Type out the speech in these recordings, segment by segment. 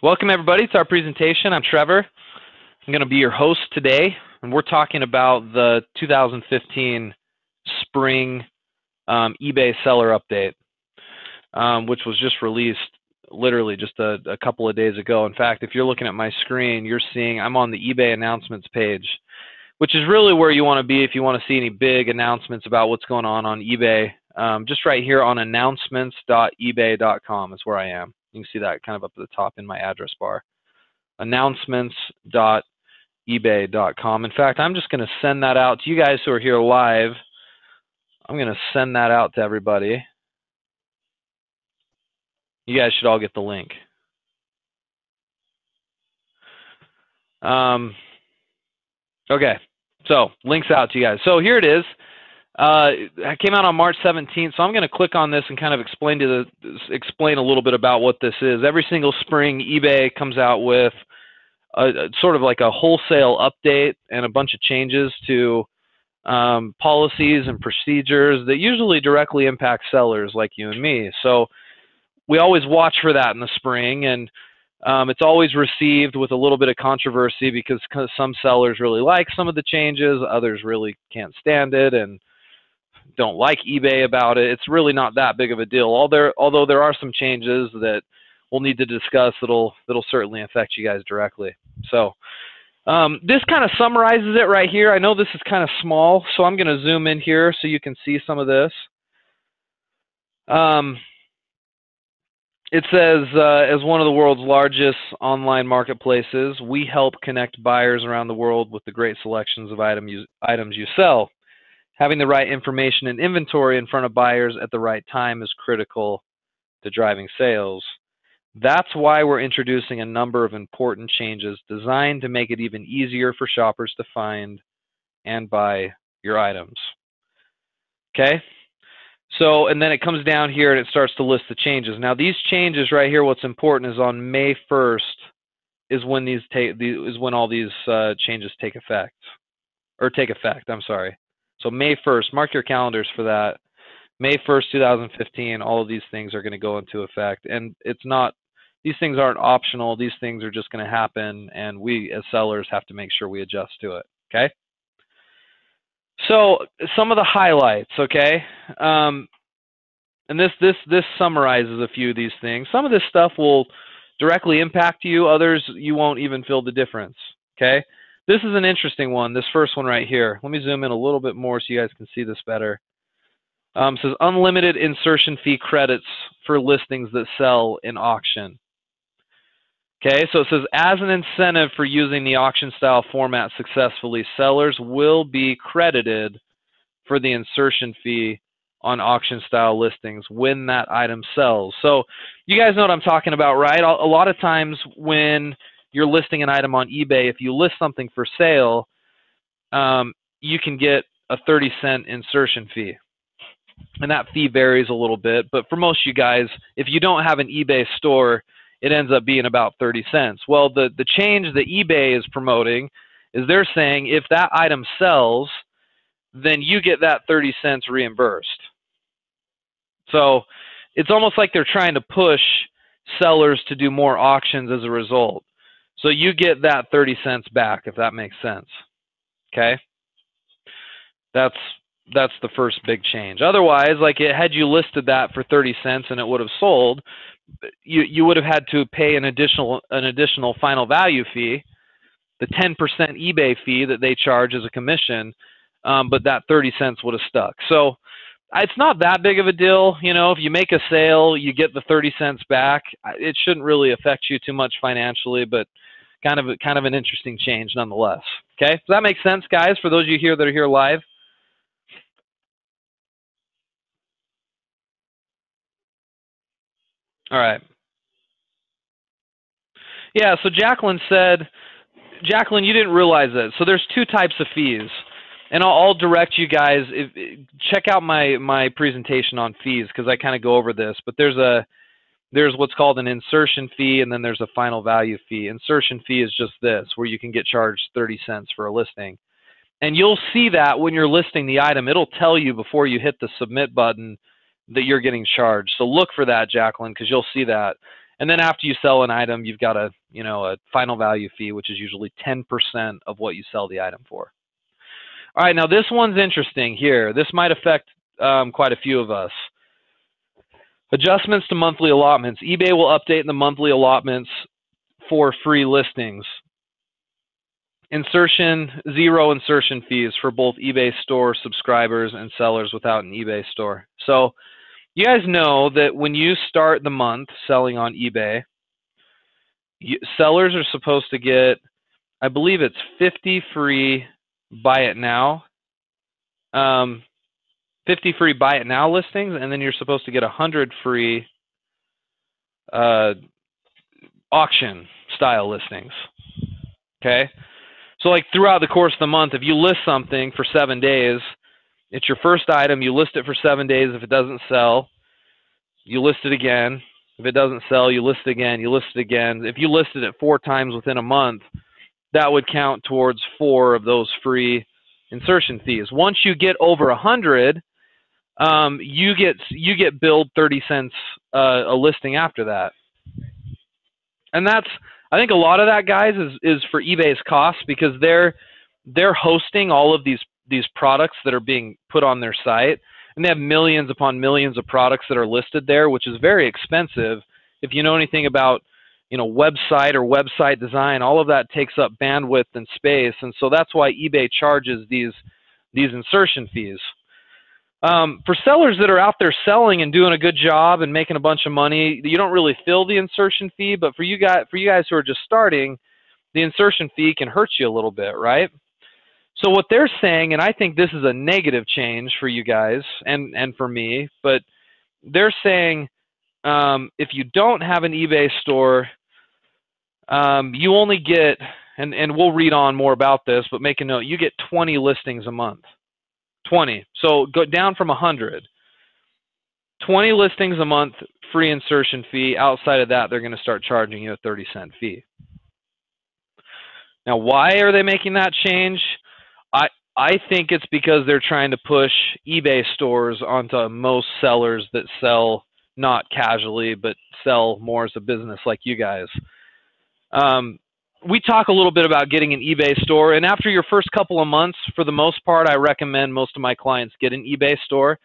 Welcome everybody to our presentation. I'm Trevor. I'm going to be your host today, and we're talking about the 2015 spring eBay seller update, which was just released literally just a couple of days ago. In fact, if you're looking at my screen, you're seeing I'm on the eBay announcements page, which is really where you want to be if you want to see any big announcements about what's going on eBay. Just right here on announcements.ebay.com is where I am. You can see that kind of up at the top in my address bar. Announcements.ebay.com. In fact, I'm just going to send that out to you guys who are here live. I'm going to send that out to everybody. You guys should all get the link. Okay, so links out to you guys. So here it is. It came out on March 17th, so I'm going to click on this and kind of explain a little bit about what this is. Every single spring, eBay comes out with sort of like a wholesale update and a bunch of changes to policies and procedures that usually directly impact sellers like you and me. So we always watch for that in the spring, and it's always received with a little bit of controversy because some sellers really like some of the changes, others really can't stand it and don't like eBay about it. It's really not that big of a deal. Although there are some changes that we'll need to discuss that'll certainly affect you guys directly. So this kind of summarizes it right here. I know this is kind of small, so I'm going to zoom in here so you can see some of this. It says, as one of the world's largest online marketplaces, we help connect buyers around the world with the great selections of items you sell. Having the right information and inventory in front of buyers at the right time is critical to driving sales. That's why we're introducing a number of important changes designed to make it even easier for shoppers to find and buy your items. Okay? So, and then it comes down here and it starts to list the changes. Now, these changes right here, what's important is on May 1st is when all these changes take effect. I'm sorry. So May 1st, mark your calendars for that. May 1st, 2015, all of these things are going to go into effect. And these things aren't optional. These things are just going to happen, and we as sellers have to make sure we adjust to it, okay? So some of the highlights, okay? And this summarizes a few of these things. Some of this stuff will directly impact you. Others, you won't even feel the difference, okay? This is an interesting one, this first one right here. Let me zoom in a little bit more so you guys can see this better. It says unlimited insertion fee credits for listings that sell in auction. Okay, so it says as an incentive for using the auction style format successfully, sellers will be credited for the insertion fee on auction style listings when that item sells. So you guys know what I'm talking about, right? A lot of times when you're listing an item on eBay, if you list something for sale, you can get a 30-cent insertion fee. And that fee varies a little bit, but for most of you guys, if you don't have an eBay store, it ends up being about 30 cents. Well, the change that eBay is promoting is they're saying if that item sells, then you get that 30 cents reimbursed. So it's almost like they're trying to push sellers to do more auctions as a result. So you get that 30 cents back, if that makes sense. Okay? That's the first big change. Otherwise, like had you listed that for 30 cents and it would have sold, you would have had to pay an additional final value fee, the 10% eBay fee that they charge as a commission, but that 30 cents would have stuck. So it's not that big of a deal. You know, if you make a sale, you get the 30 cents back. It shouldn't really affect you too much financially, but kind of an interesting change nonetheless. Okay, does that make sense, guys, for those of you here that are here live? All right. Yeah, so Jacqueline, you didn't realize that. So there's two types of fees. And I'll direct you guys, check out my presentation on fees because I kind of go over this. But there's what's called an insertion fee, and then there's a final value fee. Insertion fee is just this, where you can get charged 30 cents for a listing. And you'll see that when you're listing the item. It'll tell you before you hit the submit button that you're getting charged. So look for that, Jacqueline, because you'll see that. And then after you sell an item, you've got a final value fee, which is usually 10% of what you sell the item for. All right, now this one's interesting here. This might affect quite a few of us. Adjustments to monthly allotments. eBay will update the monthly allotments for free listings. Zero insertion fees for both eBay store subscribers and sellers without an eBay store. So you guys know that when you start the month selling on eBay, sellers are supposed to get, I believe it's 50 free buy it now, 50 free buy it now listings, and then you're supposed to get 100 free auction style listings. Okay? So like throughout the course of the month, if you list something for 7 days, it's your first item, you list it for 7 days. If it doesn't sell, you list it again. If it doesn't sell, you list it again, you list it again. If you listed it 4 times within a month, that would count towards 4 of those free insertion fees. Once you get over 100, you get billed 30 cents a listing after that. And that's, I think a lot of that, guys, is for eBay's costs, because they're hosting all of these products that are being put on their site, and they have millions upon millions of products that are listed there, which is very expensive. If you know anything about website or website design, all of that takes up bandwidth and space, and so that's why eBay charges these insertion fees. For sellers that are out there selling and doing a good job and making a bunch of money, you don't really feel the insertion fee. But for you guys who are just starting, the insertion fee can hurt you a little bit, right? So what they're saying, and I think this is a negative change for you guys and for me, but they're saying if you don't have an eBay store, you only get, and we'll read on more about this, but make a note, you get 20 listings a month. 20. So go down from 100. 20 listings a month, free insertion fee. Outside of that, they're going to start charging you a 30-cent fee. Now, why are they making that change? I think it's because they're trying to push eBay stores onto most sellers that sell not casually, but sell more as a business like you guys. We talk a little bit about getting an eBay store, and after your first couple of months, for the most part, I recommend most of my clients get an eBay store.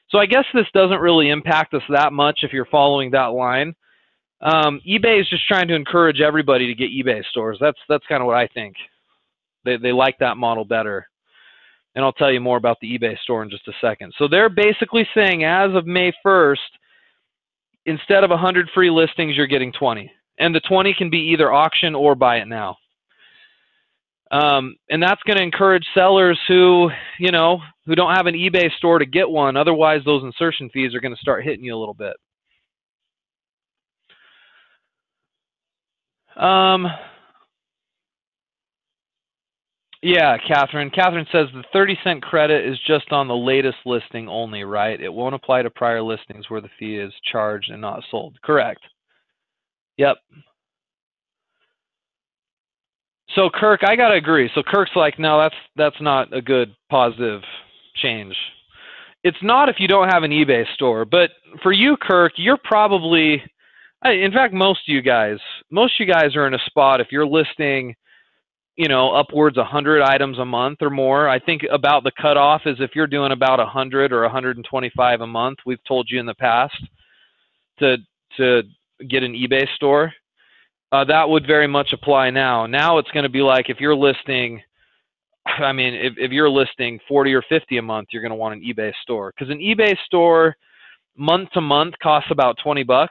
So I guess this doesn't really impact us that much if you're following that line. eBay is just trying to encourage everybody to get eBay stores. That's kind of what I think. They like that model better. And I'll tell you more about the eBay store in just a second. So they're basically saying as of May 1st, instead of 100 free listings, you're getting 20. And the 20 can be either auction or buy it now. And that's going to encourage sellers who don't have an eBay store to get one. Otherwise, those insertion fees are going to start hitting you a little bit. Yeah, Catherine. Catherine says the 30-cent credit is just on the latest listing only, right? It won't apply to prior listings where the fee is charged and not sold. Correct. Yep. So Kirk, I gotta agree. So Kirk's like, no, that's not a good positive change. It's not if you don't have an eBay store, but for you, Kirk, you're probably, in fact, most of you guys are in a spot if you're listing, upwards 100 items a month or more. I think about the cutoff is if you're doing about 100 or 125 a month. We've told you in the past to get an eBay store. That would very much apply now. Now it's going to be like if you're listing, if you're listing 40 or 50 a month, you're going to want an eBay store. Because an eBay store month to month costs about $20.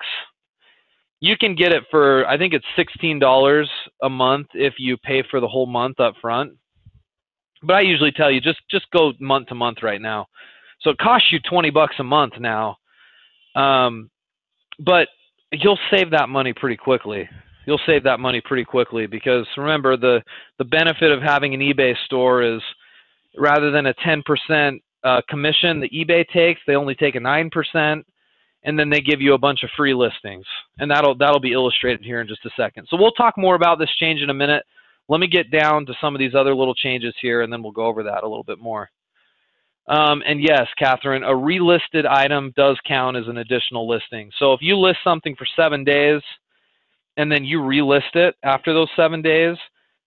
You can get it for, I think it's $16 a month if you pay for the whole month up front. But I usually tell you, just go month to month right now. So it costs you $20 a month now. But you'll save that money pretty quickly. You'll save that money pretty quickly because remember, the benefit of having an eBay store is rather than a 10% commission that eBay takes, they only take a 9%, and then they give you a bunch of free listings. And that'll be illustrated here in just a second. So we'll talk more about this change in a minute. Let me get down to some of these other little changes here, and then we'll go over that a little bit more. And yes, Catherine, a relisted item does count as an additional listing. So if you list something for 7 days and then you relist it after those 7 days,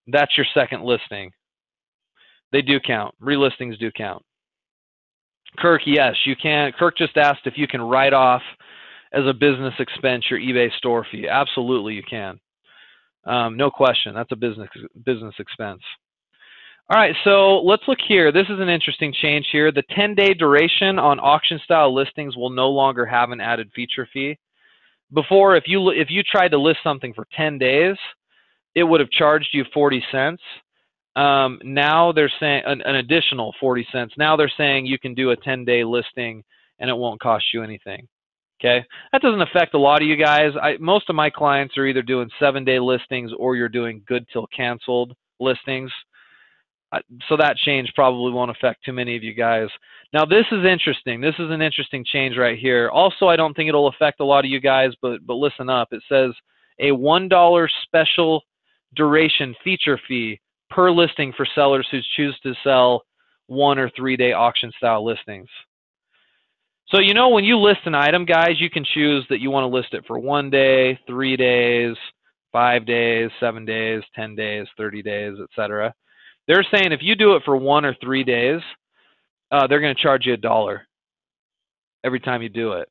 that's your second listing. They do count. Relistings do count. Kirk, yes, you can. Kirk just asked if you can write off as a business expense your eBay store fee. Absolutely, you can. No question. That's a business expense. All right, so let's look here. This is an interesting change here. The 10-day duration on auction-style listings will no longer have an added feature fee. Before, if you tried to list something for 10 days, it would have charged you 40 cents. Now they're saying an additional 40 cents. Now they're saying you can do a 10-day listing and it won't cost you anything. Okay, that doesn't affect a lot of you guys. Most of my clients are either doing 7-day listings or you're doing good till canceled listings. So that change probably won't affect too many of you guys. Now this is interesting. This is an interesting change right here. Also, I don't think it'll affect a lot of you guys, but listen up. It says a $1 special duration feature fee per listing for sellers who choose to sell 1 or 3-day auction style listings. So you know when you list an item, guys, you can choose that you want to list it for 1 day, 3 days, 5 days, 7 days, 10 days, 30 days, etc. They're saying if you do it for 1 or 3 days, they're going to charge you $1 every time you do it.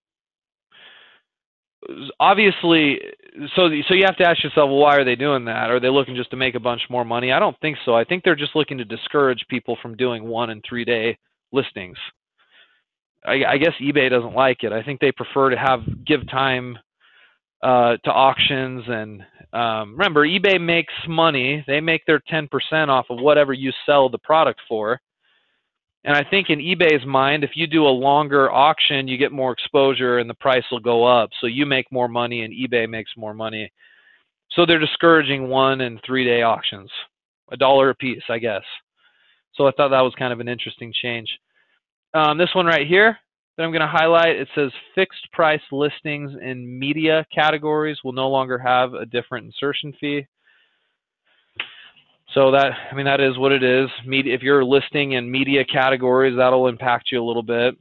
Obviously, so you have to ask yourself, well, why are they doing that? Are they looking just to make a bunch more money? I don't think so. I think they're just looking to discourage people from doing 1 and 3 day listings. I guess eBay doesn't like it. I think they prefer to give time to auctions, and remember, eBay makes money. They make their 10% off of whatever you sell the product for. And I think in eBay's mind, if you do a longer auction, you get more exposure and the price will go up. So you make more money and eBay makes more money. So they're discouraging 1 and 3 day auctions, $1 a piece, I guess. So I thought that was kind of an interesting change. This one right here that I'm going to highlight, it says fixed price listings in media categories will no longer have a different insertion fee. So that is what it is. If you're listing in media categories, that'll impact you a little bit.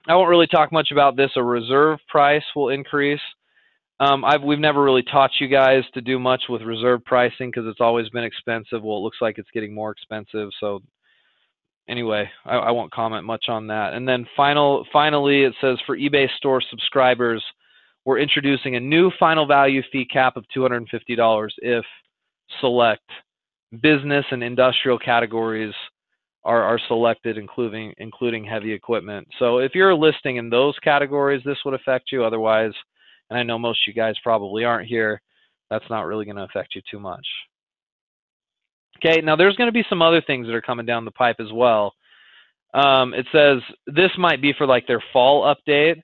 I won't really talk much about this. A reserve price will increase. We've never really taught you guys to do much with reserve pricing because it's always been expensive. Well, it looks like it's getting more expensive. So anyway, I won't comment much on that. And then finally, it says for eBay store subscribers, we're introducing a new final value fee cap of $250 if select business and industrial categories are selected, including heavy equipment. So if you're listing in those categories, this would affect you. Otherwise, and I know most of you guys probably aren't here, that's not really going to affect you too much. Okay, now there's going to be some other things that are coming down the pipe as well. It says this might be for like their fall update,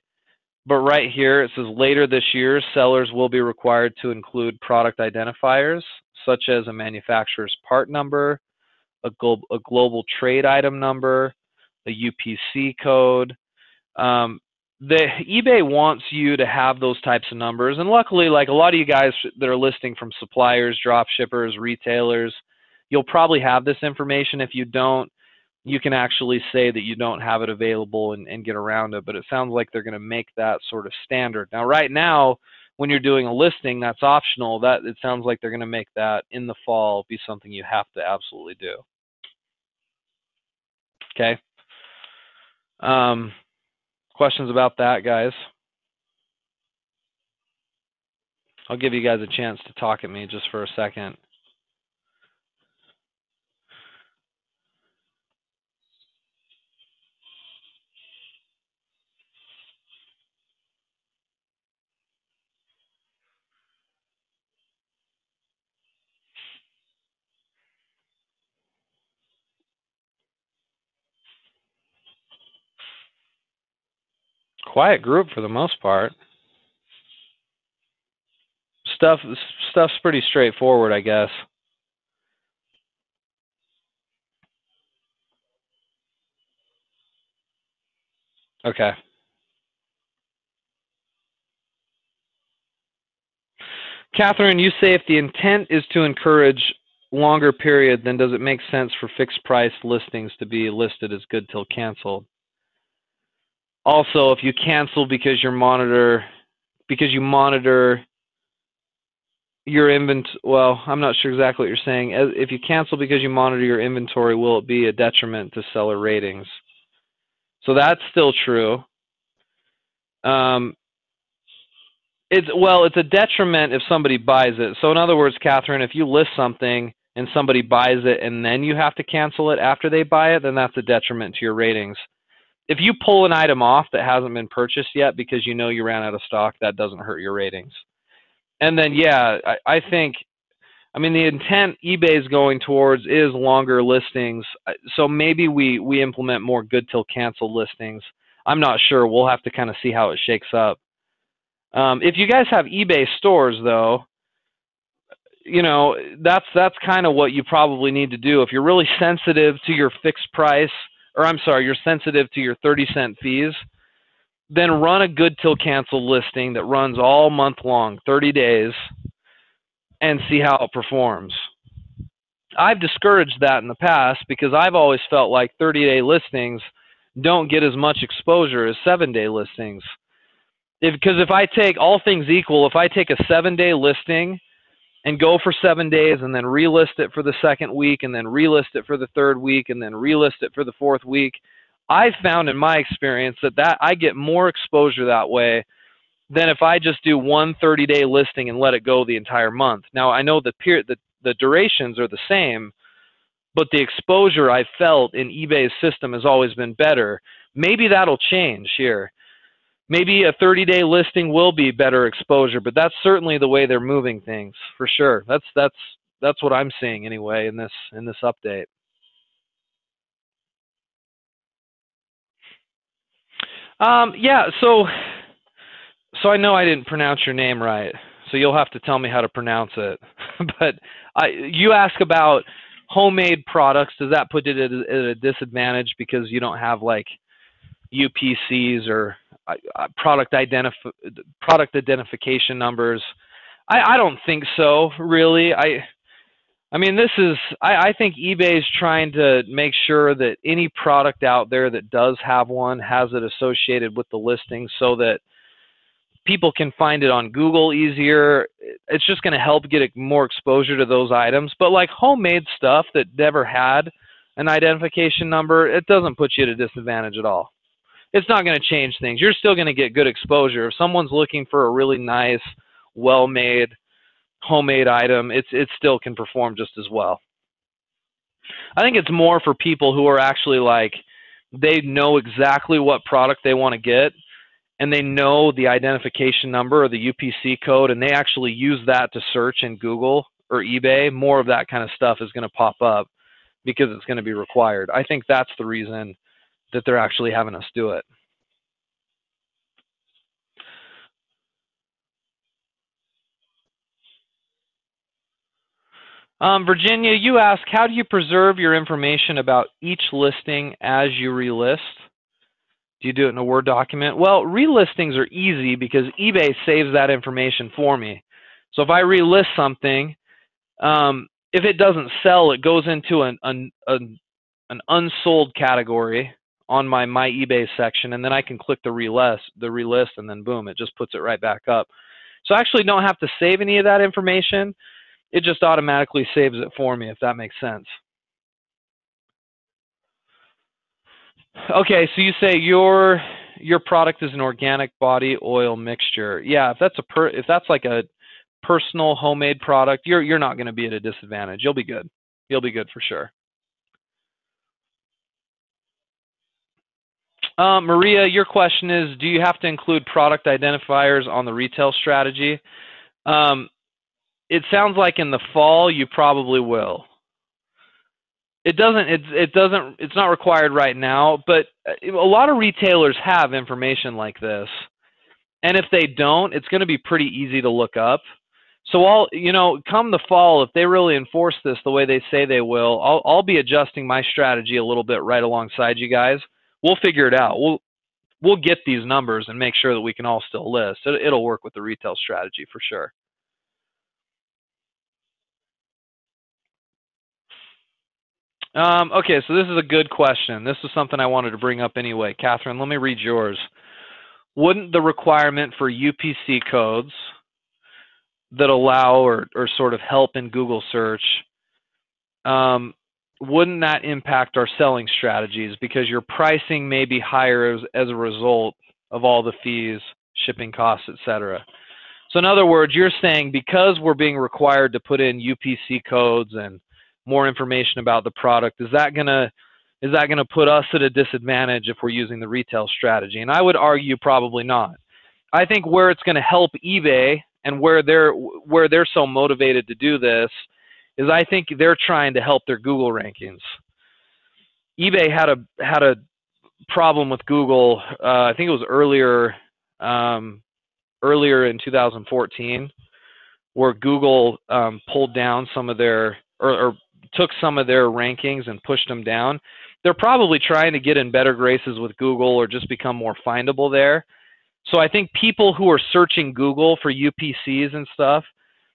but right here it says later this year, sellers will be required to include product identifiers such as a manufacturer's part number, a global trade item number, a UPC code. eBay wants you to have those types of numbers, and luckily, like a lot of you guys that are listing from suppliers, drop shippers, retailers, you'll probably have this information. If you don't, you can actually say that you don't have it available and get around it, but it sounds like they're going to make that sort of standard. Now, right now, when you're doing a listing, that's optional. It sounds like they're going to make that in the fall be something you have to absolutely do. Okay. Questions about that, guys? I'll give you guys a chance to talk at me just for a second. Quiet group for the most part. Stuff's pretty straightforward, I guess. Okay. Catherine, you say if the intent is to encourage longer period, then does it make sense for fixed price listings to be listed as good till canceled? Also, if you cancel because you monitor your well, I'm not sure exactly what you're saying. If you cancel because you monitor your inventory, will it be a detriment to seller ratings? So that's still true. It's a detriment if somebody buys it. So in other words, Catherine, if you list something and somebody buys it and then you have to cancel it after they buy it, then that's a detriment to your ratings. If you pull an item off that hasn't been purchased yet because you know you ran out of stock, that doesn't hurt your ratings. And then, yeah, I think, I mean, the intent eBay is going towards is longer listings. So maybe we implement more good till cancel listings. I'm not sure. We'll have to kind of see how it shakes up. If you guys have eBay stores, though, you know, that's kind of what you probably need to do. If you're really sensitive to your fixed price, or I'm sorry, you're sensitive to your 30-cent fees, then run a good till cancel listing that runs all month long, 30 days, and see how it performs. I've discouraged that in the past because I've always felt like 30-day listings don't get as much exposure as 7-day listings. Because if I take all things equal, if I take a 7-day listing and go for 7 days and then relist it for the second week and then relist it for the third week and then relist it for the fourth week, I've found in my experience that I get more exposure that way than if I just do one 30-day listing and let it go the entire month. Now, I know the durations are the same, but the exposure I've felt in eBay's system has always been better. Maybe that'll change here. Maybe a 30-day listing will be better exposure, but that's certainly the way they're moving things for sure. That's what I'm seeing anyway in this update. Yeah, so I know I didn't pronounce your name right, so you'll have to tell me how to pronounce it. But you ask about homemade products. Does that put it at a disadvantage because you don't have like UPCs or product identification numbers? I don't think so, really. I mean, I think eBay's trying to make sure that any product out there that does have one has it associated with the listing so that people can find it on Google easier. It's just going to help get more exposure to those items. But like homemade stuff that never had an identification number, it doesn't put you at a disadvantage at all. It's not going to change things. You're still going to get good exposure. If someone's looking for a really nice, well-made, homemade item, it still can perform just as well. I think it's more for people who are actually like, they know exactly what product they want to get, and they know the identification number or the UPC code, and they actually use that to search in Google or eBay. More of that kind of stuff is going to pop up because it's going to be required. I think that's the reason that they're actually having us do it. Virginia, you ask, how do you preserve your information about each listing as you relist? Do you do it in a Word document? Well, relistings are easy because eBay saves that information for me. So if I relist something, if it doesn't sell, it goes into an unsold category on my eBay section, and then I can click the relist, and then boom, it just puts it right back up. So I actually don't have to save any of that information. It just automatically saves it for me, if that makes sense. Okay, so you say your product is an organic body oil mixture. Yeah, if that's like a personal homemade product, you're not going to be at a disadvantage. You'll be good. You'll be good for sure. Maria, your question is, do you have to include product identifiers on the retail strategy? It sounds like in the fall you probably will. It's not required right now, but a lot of retailers have information like this. And if they don't, it's going to be pretty easy to look up. So come the fall, if they really enforce this the way they say they will, I'll be adjusting my strategy a little bit right alongside you guys. We'll figure it out. We'll get these numbers and make sure that we can all still list. It'll work with the retail strategy for sure. Okay, so this is a good question. This is something I wanted to bring up anyway. Catherine, let me read yours. Wouldn't the requirement for UPC codes that allow or sort of help in Google search, wouldn't that impact our selling strategies because your pricing may be higher as a result of all the fees, shipping costs, etc.? So in other words, you're saying because we're being required to put in UPC codes and more information about the product, is that gonna put us at a disadvantage if we're using the retail strategy? And I would argue probably not. I think where it's going to help eBay and where they're so motivated to do this is I think they're trying to help their Google rankings. eBay had a problem with Google. I think it was earlier in 2014, where Google pulled down some of their or took some of their rankings and pushed them down. They're probably trying to get in better graces with Google or just become more findable there. So I think people who are searching Google for UPCs and stuff,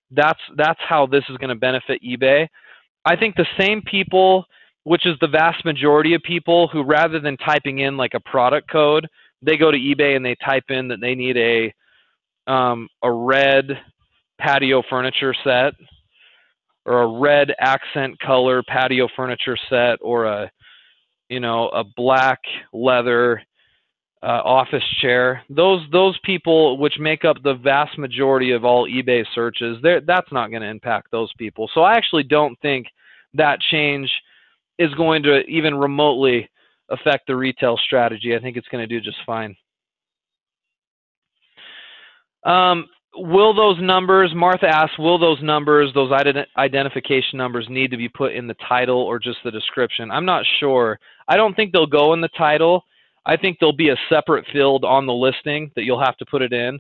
that's how this is going to benefit eBay. I think the same people, which is the vast majority of people who rather than typing in like a product code, they go to eBay and they type in that they need a red patio furniture set or a red accent color patio furniture set or a black leather office chair. Those people, which make up the vast majority of all eBay searches, that's not going to impact those people. So I actually don't think that change is going to even remotely affect the retail strategy. I think it's going to do just fine. Will those numbers, Martha asks, will those numbers, those identification numbers need to be put in the title or just the description? I'm not sure. I don't think they'll go in the title. I think there'll be a separate field on the listing that you'll have to put it in,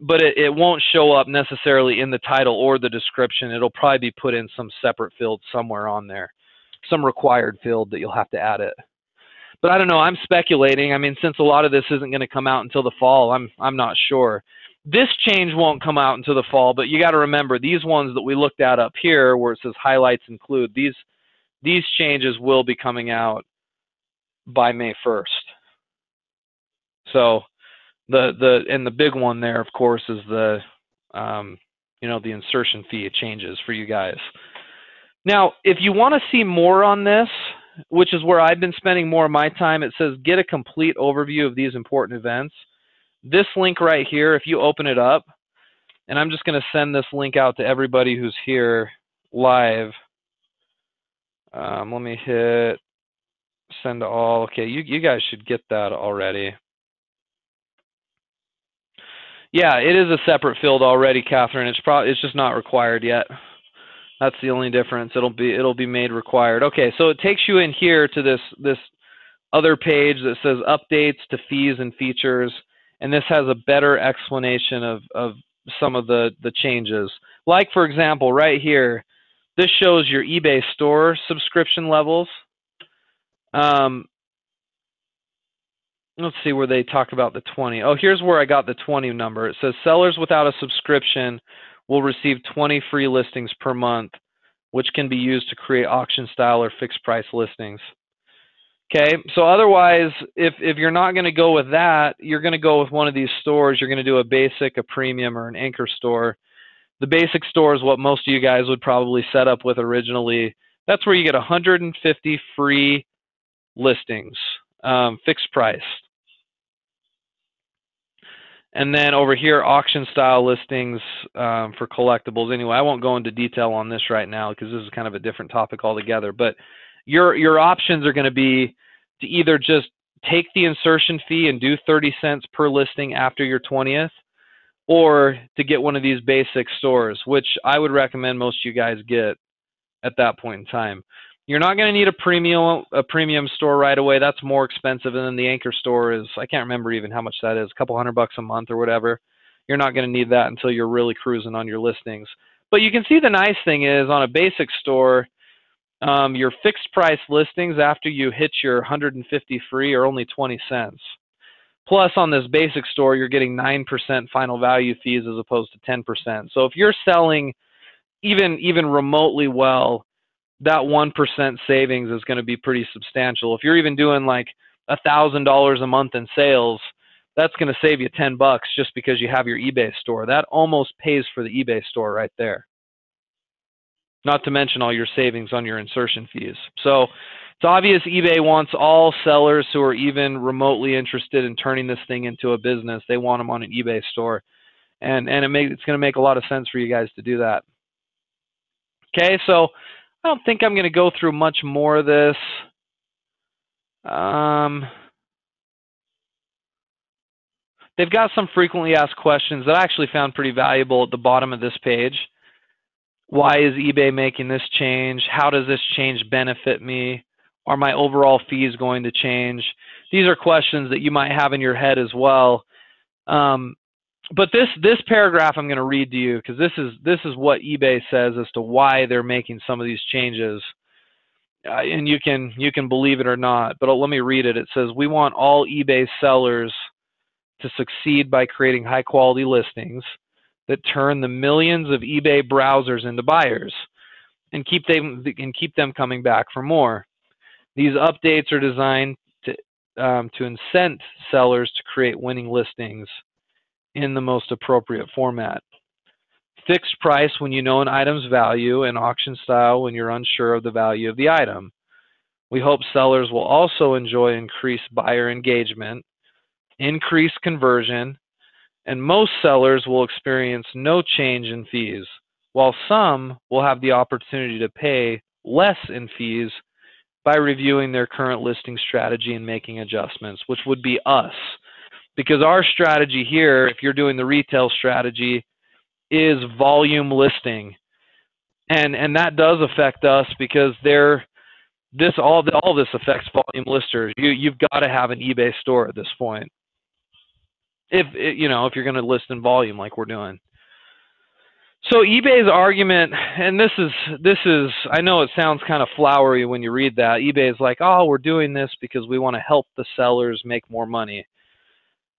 but it won't show up necessarily in the title or the description. It'll probably be put in some separate field somewhere on there, some required field that you'll have to add it. But I don't know, I'm speculating. I mean, since a lot of this isn't going to come out until the fall, I'm not sure. This change won't come out until the fall, but you got to remember these ones that we looked at up here where it says highlights include, these changes will be coming out by May 1st. So the big one there, of course, is the the insertion fee changes for you guys. Now, if you want to see more on this, which is where I've been spending more of my time, it says get a complete overview of these important events. This link right here, if you open it up, and I'm just going to send this link out to everybody who's here live. Let me hit send to all. Okay, you guys should get that already. Yeah, it is a separate field already, Catherine. It's just not required yet. That's the only difference. It'll be made required. Okay, so it takes you in here to this other page that says updates to fees and features, and this has a better explanation of some of the changes. Like, for example, right here, this shows your eBay store subscription levels. Let's see where they talk about the 20. Oh, here's where I got the 20 number. It says sellers without a subscription will receive 20 free listings per month, which can be used to create auction style or fixed price listings. Okay, so otherwise, if you're not going to go with that, you're going to go with one of these stores. You're going to do a basic, a premium, or an anchor store. The basic store is what most of you guys would probably set up with originally. That's where you get 150 free listings, fixed price. And then over here, auction style listings for collectibles. Anyway, I won't go into detail on this right now because this is kind of a different topic altogether. But your options are going to be to either just take the insertion fee and do 30 cents per listing after your 20th, or to get one of these basic stores, which I would recommend most of you guys get at that point in time. You're not going to need a premium store right away. That's more expensive. And then the anchor store is, I can't remember even how much that is, a couple $100 a month or whatever. You're not going to need that until you're really cruising on your listings. But you can see the nice thing is on a basic store, your fixed price listings after you hit your 150 free are only 20 cents. Plus on this basic store, you're getting 9% final value fees as opposed to 10%. So if you're selling even remotely well, that 1% savings is going to be pretty substantial. If you're even doing like $1,000 a month in sales, that's going to save you $10 just because you have your eBay store. That almost pays for the eBay store right there. Not to mention all your savings on your insertion fees. So it's obvious eBay wants all sellers who are even remotely interested in turning this thing into a business. They want them on an eBay store. And it's going to make a lot of sense for you guys to do that. Okay, so I don't think I'm going to go through much more of this. They've got some frequently asked questions that I actually found pretty valuable at the bottom of this page. Why is eBay making this change? How does this change benefit me? Are my overall fees going to change? These are questions that you might have in your head as well. But this paragraph I'm going to read to you because this is what eBay says as to why they're making some of these changes. And you can believe it or not, but let me read it. It says, we want all eBay sellers to succeed by creating high quality listings that turn the millions of eBay browsers into buyers and keep them coming back for more. These updates are designed to incent sellers to create winning listings in the most appropriate format. Fixed price when you know an item's value, and auction style when you're unsure of the value of the item. We hope sellers will also enjoy increased buyer engagement, increased conversion, and most sellers will experience no change in fees, while some will have the opportunity to pay less in fees by reviewing their current listing strategy and making adjustments, which would be us. Because our strategy here, if you're doing the retail strategy, is volume listing. And that does affect us because all this affects volume listers. You've got to have an eBay store at this point. If you're going to list in volume like we're doing. So eBay's argument, and this is I know it sounds kind of flowery when you read that. eBay is like, oh, we're doing this because we want to help the sellers make more money.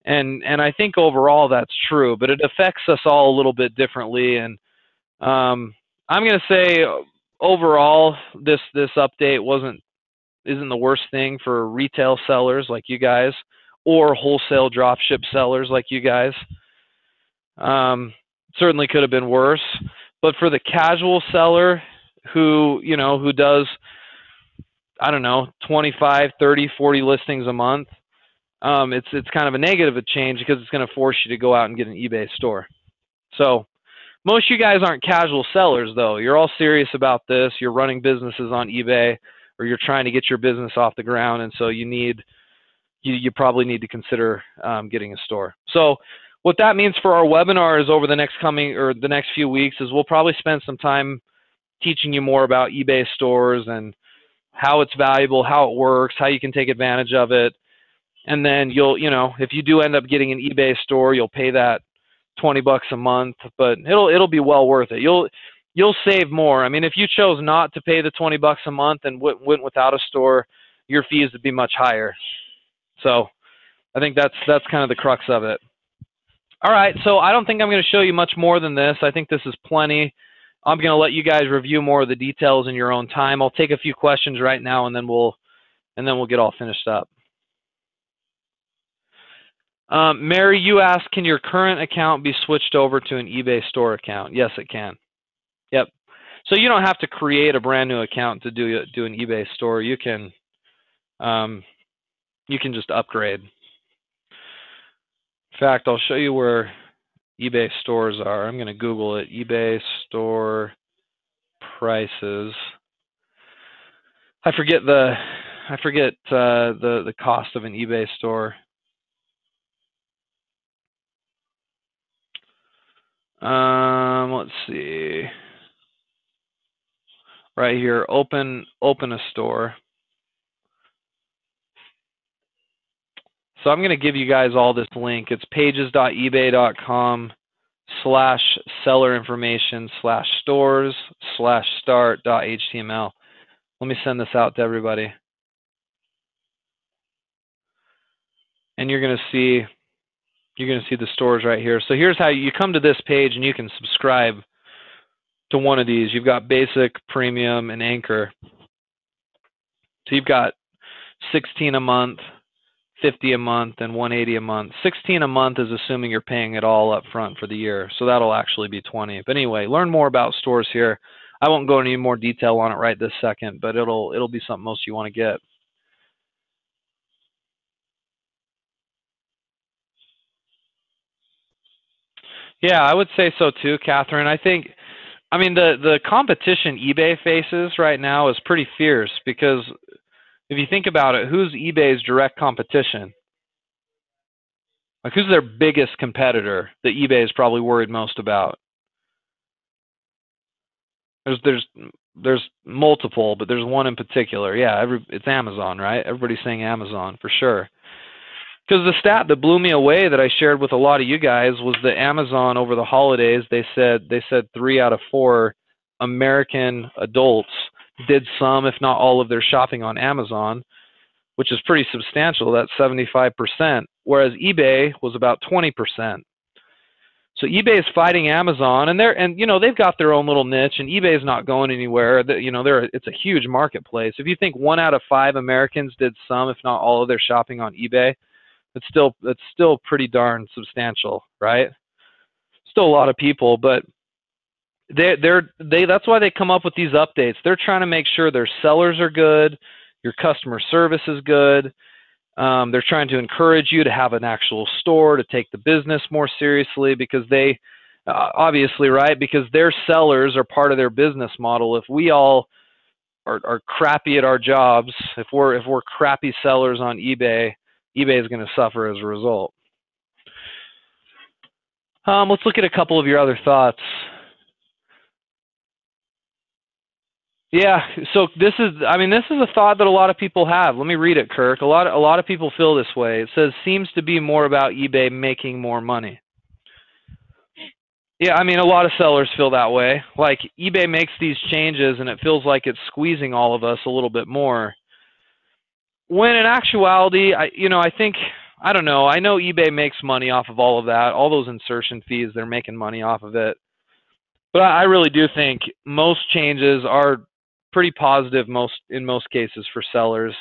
And I think overall that's true, but it affects us all a little bit differently. And I'm going to say overall this update isn't the worst thing for retail sellers like you guys, or wholesale dropship sellers like you guys. Certainly could have been worse, but for the casual seller who does, I don't know, 25, 30, 40 listings a month, it's kind of a negative change because it's going to force you to go out and get an eBay store. So most of you guys aren't casual sellers though. You're all serious about this. You're running businesses on eBay, or you're trying to get your business off the ground, and so you probably need to consider getting a store. So what that means for our webinars over the next few weeks is we'll probably spend some time teaching you more about eBay stores and how it's valuable, how it works, how you can take advantage of it. And then if you do end up getting an eBay store, you'll pay that $20 a month, but it'll be well worth it. You'll save more. I mean, if you chose not to pay the $20 a month and went without a store, your fees would be much higher. So I think that's kind of the crux of it. All right, so I don't think I'm going to show you much more than this. I think this is plenty. I'm going to let you guys review more of the details in your own time. I'll take a few questions right now, and then we'll get all finished up. Mary, you asked, can your current account be switched over to an eBay store account? Yes, it can. Yep. So you don't have to create a brand new account to do an eBay store. You can just upgrade. In fact, I'll show you where eBay stores are. I'm going to Google it. eBay store prices. I forget the cost of an eBay store. Let's see. Right here, open a store. So I'm going to give you guys all this link. It's pages.ebay.com/sellerinformation/stores/start.html. Let me send this out to everybody. And you're going to see the stores right here. So here's how you come to this page and you can subscribe to one of these. You've got basic, premium, and anchor. So you've got 16 a month, 50 a month, and 180 a month. 16 a month is assuming you're paying it all up front for the year, so that'll actually be 20. But anyway, learn more about stores here. I won't go into any more detail on it right this second, but it'll be something most you want to get. Yeah, I would say so too, Catherine. I mean, the competition eBay faces right now is pretty fierce because if you think about it, who's eBay's direct competition? Like, who's their biggest competitor that eBay is probably worried most about? There's multiple, but there's one in particular. Yeah, it's Amazon, right? Everybody's saying Amazon for sure. Because the stat that blew me away that I shared with a lot of you guys was that Amazon over the holidays, they said 3 out of 4 American adults did some, if not all, of their shopping on Amazon, which is pretty substantial. That's 75%, whereas eBay was about 20%. So eBay is fighting Amazon, and they've got their own little niche, and eBay is not going anywhere. It's a huge marketplace. If you think 1 out of 5 Americans did some, if not all, of their shopping on eBay, it's still pretty darn substantial, right? Still a lot of people, but that's why they come up with these updates. They're trying to make sure their sellers are good, your customer service is good. They're trying to encourage you to have an actual store, to take the business more seriously, because they obviously, right, because their sellers are part of their business model. If we all are crappy at our jobs, if we're crappy sellers on eBay, eBay is going to suffer as a result. Let's look at a couple of your other thoughts. Yeah, so this is a thought that a lot of people have. Let me read it, Kirk. A lot of people feel this way. It says, seems to be more about eBay making more money. Yeah, I mean, a lot of sellers feel that way. Like, eBay makes these changes and it feels like it's squeezing all of us a little bit more. When in actuality, I don't know. I know eBay makes money off of all of that. All those insertion fees, they're making money off of it. But I really do think most changes are pretty positive in most cases for sellers.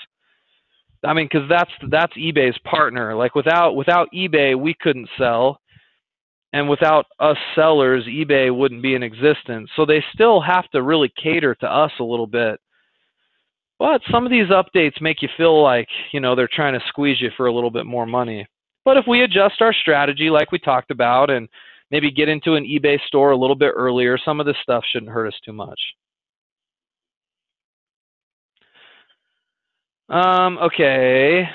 I mean, because that's eBay's partner. Like, without eBay, we couldn't sell, and without us sellers, eBay wouldn't be in existence. So they still have to really cater to us a little bit. But some of these updates make you feel like, they're trying to squeeze you for a little bit more money. But if we adjust our strategy like we talked about and maybe get into an eBay store a little bit earlier, some of this stuff shouldn't hurt us too much. Okay.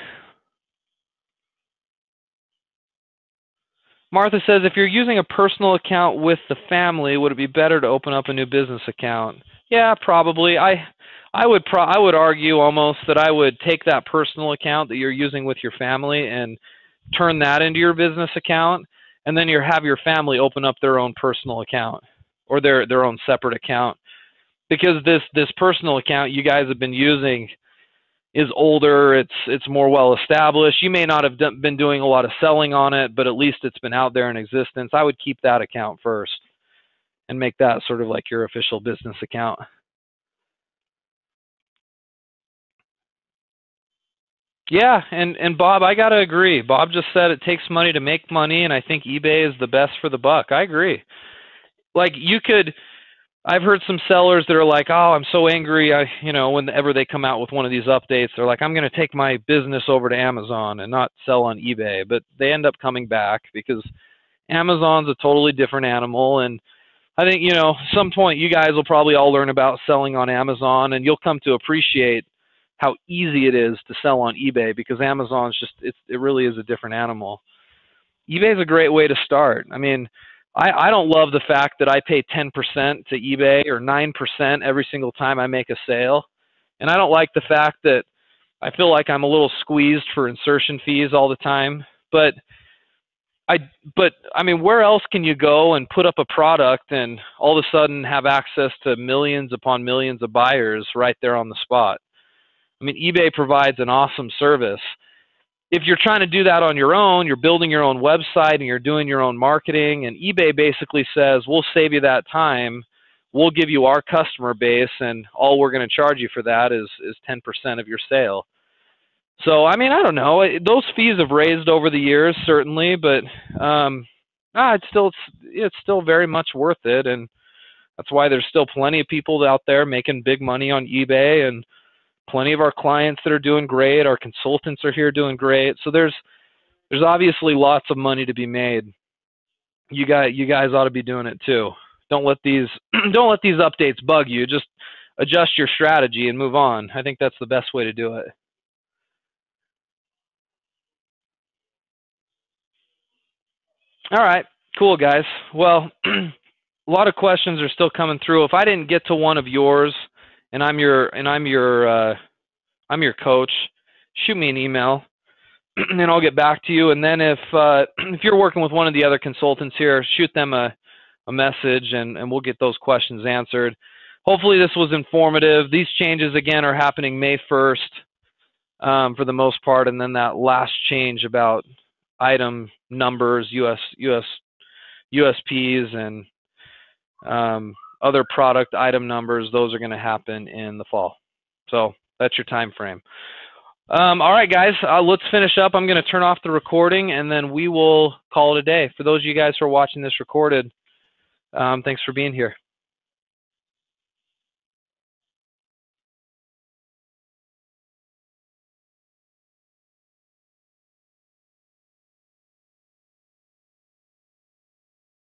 Martha says, if you're using a personal account with the family, would it be better to open up a new business account? Yeah, probably. I would argue almost that I would take that personal account that you're using with your family and turn that into your business account, and then have your family open up their own personal account or their own separate account, because this personal account you guys have been using is older, it's more well established. You may not have been doing a lot of selling on it, but at least it's been out there in existence. I would keep that account first and make that sort of like your official business account. Yeah, and Bob, I got to agree. Bob just said it takes money to make money, and I think eBay is the best for the buck. I agree. Like, I've heard some sellers that are like, oh, I'm so angry. Whenever they come out with one of these updates, they're like, I'm going to take my business over to Amazon and not sell on eBay. But they end up coming back because Amazon's a totally different animal. And I think, some point you guys will probably all learn about selling on Amazon, and you'll come to appreciate how easy it is to sell on eBay, because Amazon's it really is a different animal. eBay is a great way to start. I mean, I don't love the fact that I pay 10% to eBay or 9% every single time I make a sale. And I don't like the fact that I feel like I'm a little squeezed for insertion fees all the time. But I mean, where else can you go and put up a product and all of a sudden have access to millions upon millions of buyers right there on the spot? I mean, eBay provides an awesome service. If you're trying to do that on your own, you're building your own website and you're doing your own marketing, and eBay basically says, we'll save you that time. we'll give you our customer base, and all we're going to charge you for that is 10% of your sale. So, I mean, I don't know. Those fees have raised over the years, certainly, but it's still very much worth it, and that's why there's still plenty of people out there making big money on eBay, and plenty of our clients that are doing great. Our consultants are here doing great. So there's obviously lots of money to be made. You guys ought to be doing it too. Don't let these updates bug you. Just adjust your strategy and move on. I think that's the best way to do it. All right, cool guys. Well, a lot of questions are still coming through. If I didn't get to one of yours, and I'm your coach, shoot me an email, and I'll get back to you. And then if you're working with one of the other consultants here, shoot them a message, and we'll get those questions answered. Hopefully this was informative. These changes, again, are happening May 1st for the most part, and then that last change about item numbers, USPs, and other product item numbers, those are going to happen in the fall. So that's your time frame. All right, guys, let's finish up. I'm going to turn off the recording, and then we will call it a day. For those of you guys who are watching this recorded, thanks for being here.